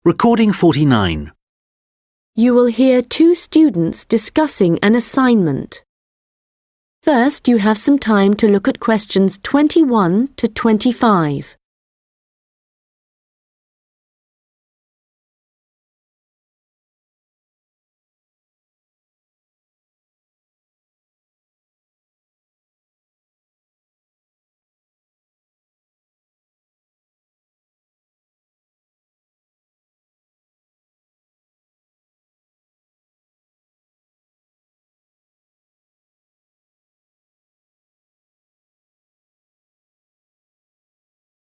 Recording 49. You will hear two students discussing an assignment. First, you have some time to look at questions 21 to 25.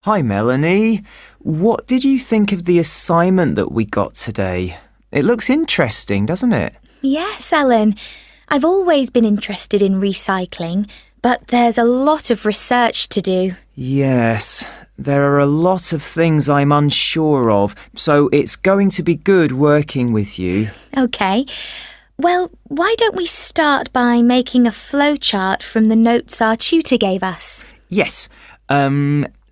Hi Melanie, what did you think of the assignment that we got today? It looks interesting, doesn't it? Yes, Ellen. I've always been interested in recycling, but there's a lot of research to do. Yes, there are a lot of things I'm unsure of, so it's going to be good working with you. OK. Well, why don't we start by making a flowchart from the notes our tutor gave us? Yes,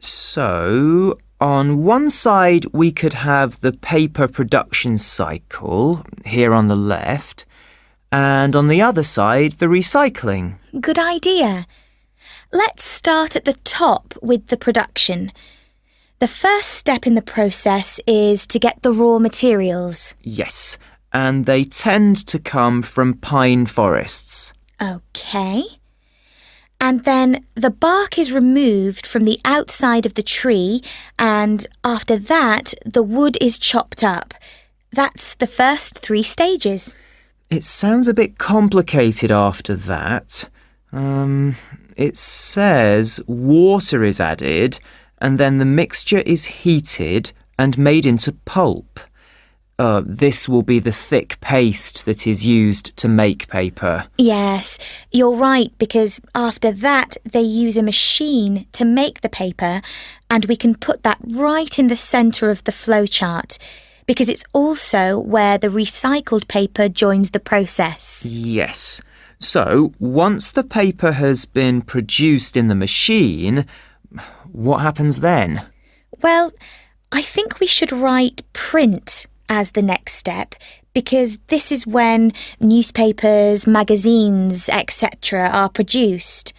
so on one side we could have the paper production cycle here on the left, and on the other side the recycling. Good idea. Let's start at the top with the production. The first step in the process is to get the raw materials. Yes, and they tend to come from pine forests. OK. And then the bark is removed from the outside of the tree, and after that, the wood is chopped up. That's the first 3 stages. It sounds a bit complicated after that. It says water is added, and then the mixture is heated and made into pulp. This will be the thick paste that is used to make paper. Yes, you're right, because after that they use a machine to make the paper, and we can put that right in the centre of the flowchart, because it's also where the recycled paper joins the process. Yes. So, once the paper has been produced in the machine, what happens then? Well, I think we should write print as the next step, because this is when newspapers, magazines, etc. are produced.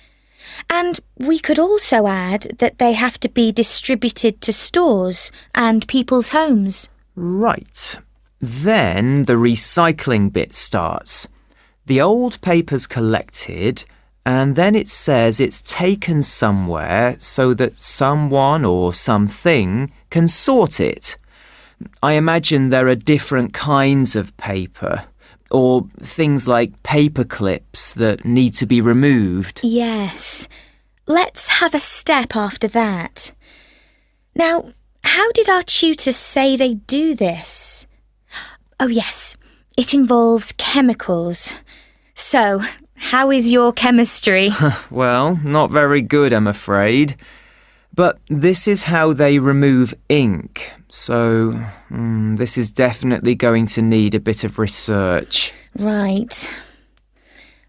And we could also add that they have to be distributed to stores and people's homes. Right. Then the recycling bit starts. The old paper's collected, and then it says it's taken somewhere so that someone or something can sort it. I imagine there are different kinds of paper, or things like paper clips that need to be removed. Yes. Let's have a step after that. Now, how did our tutor say they do this? Oh yes, it involves chemicals. So, how is your chemistry? Well, not very good, I'm afraid. But this is how they remove ink, so this is definitely going to need a bit of research. Right.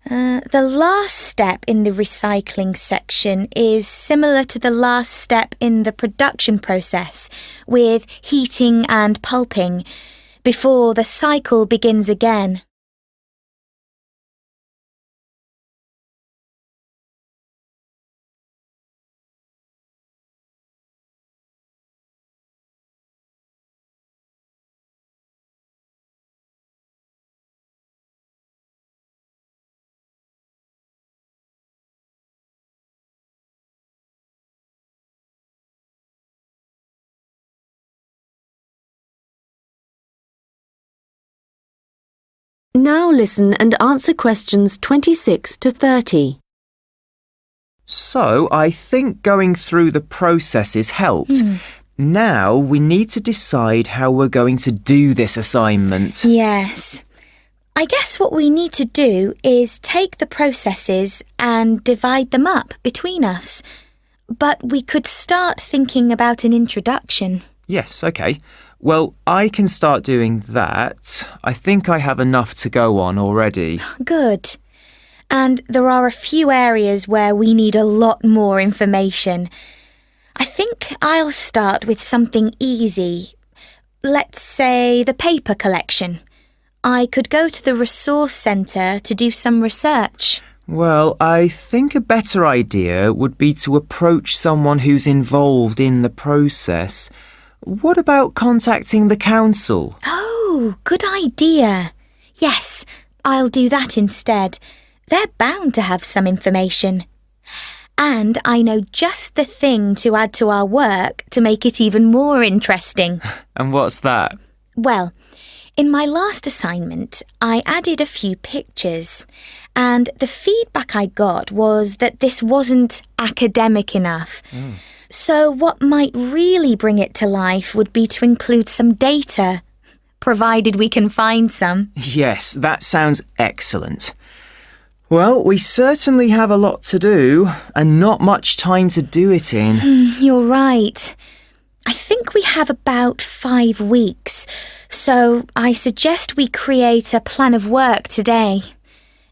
The last step in the recycling section is similar to the last step in the production process, with heating and pulping, before the cycle begins again. Now listen and answer questions 26 to 30. So, I think going through the processes helped. Now we need to decide how we're going to do this assignment. Yes. I guess what we need to do is take the processes and divide them up between us. But we could start thinking about an introduction. Yes, OK. Well, I can start doing that. I think I have enough to go on already. Good. And there are a few areas where we need a lot more information. I think I'll start with something easy. let's say the paper collection. I could go to the resource centre to do some research. Well, I think a better idea would be to approach someone who's involved in the process. What about contacting the council? Oh, good idea. Yes, I'll do that instead. They're bound to have some information. And I know just the thing to add to our work to make it even more interesting. And what's that? Well, in my last assignment, I added a few pictures, and the feedback I got was that this wasn't academic enough. So what might really bring it to life would be to include some data, provided we can find some. Yes, that sounds excellent. Well, we certainly have a lot to do and not much time to do it in. You're right. I think we have about 5 weeks, so I suggest we create a plan of work today.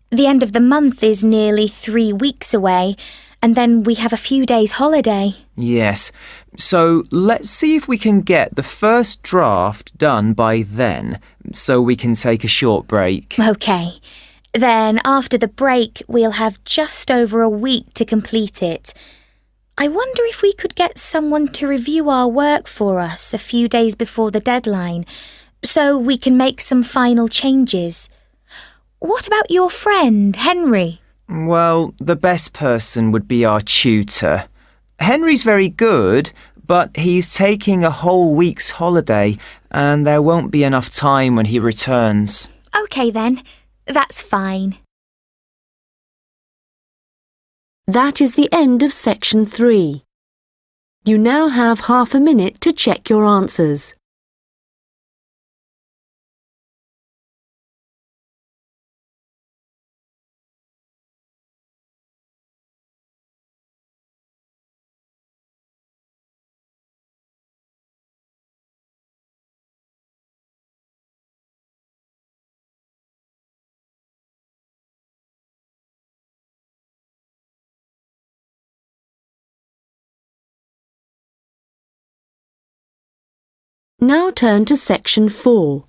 The end of the month is nearly 3 weeks away, and then we have a few days holiday. Yes, so let's see if we can get the first draft done by then, so we can take a short break. OK. Then after the break, we'll have just over a week to complete it. I wonder if we could get someone to review our work for us a few days before the deadline, so we can make some final changes. What about your friend, Henry? Well, the best person would be our tutor. Henry's very good, but he's taking a whole week's holiday, and there won't be enough time when he returns. OK then, that's fine. That is the end of section 3. You now have half a minute to check your answers. Now turn to section 4.